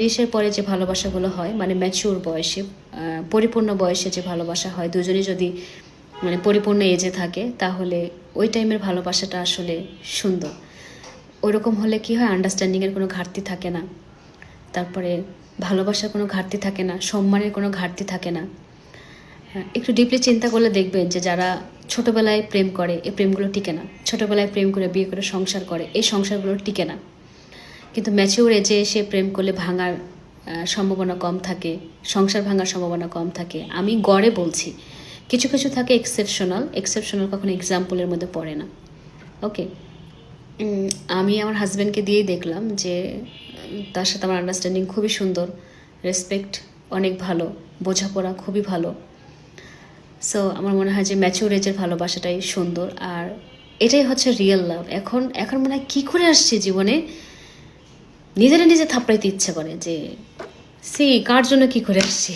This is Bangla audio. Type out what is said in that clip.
30-এর পরে যে ভালোবাসাগুলো হয় মানে ম্যাচিউর বয়সে, পরিপূর্ণ বয়সে যে ভালোবাসা হয়, দুজনেই যদি মানে পরিপূর্ণ এজে থাকে, তাহলে ওই টাইমের ভালোবাসাটা আসলে সুন্দর। ওইরকম হলে কি হয়, আন্ডারস্ট্যান্ডিংয়ের কোনো ঘাটতি থাকে না, তারপরে ভালোবাসার কোনো ঘাটতি থাকে না, সম্মানের কোনো ঘাটতি থাকে না। একটু ডিপলি চিন্তা করলে দেখবেন যে যারা ছোটোবেলায় প্রেম করে, এই প্রেমগুলো টিকে না। ছোটোবেলায় প্রেম করে বিয়ে করে সংসার করে, এই সংসারগুলো টিকে না। কিন্তু ম্যাচিউর এজে এসে প্রেম করলে ভাঙার সম্ভাবনা কম থাকে, সংসার ভাঙার সম্ভাবনা কম থাকে। আমি গড়ে বলছি, কিছু কিছু থাকে এক্সেপশনাল কখনো এক্সাম্পলের মধ্যে পড়ে না। ওকে, আমি আমার হাজব্যান্ডকে দিয়েই দেখলাম যে তার সাথে আমার আন্ডারস্ট্যান্ডিং খুবই সুন্দর, রেসপেক্ট অনেক ভালো, বোঝাপড়া খুবই ভালো। সো আমার মনে হয় যে ম্যাচিউর এজের ভালোবাসাটাই সুন্দর, আর এটাই হচ্ছে রিয়েল লাভ। এখন মনে হয় কী করে আসছে জীবনে, নিজে থাপড়াইতে ইচ্ছে করে যে কার জন্য কি করে আসছি।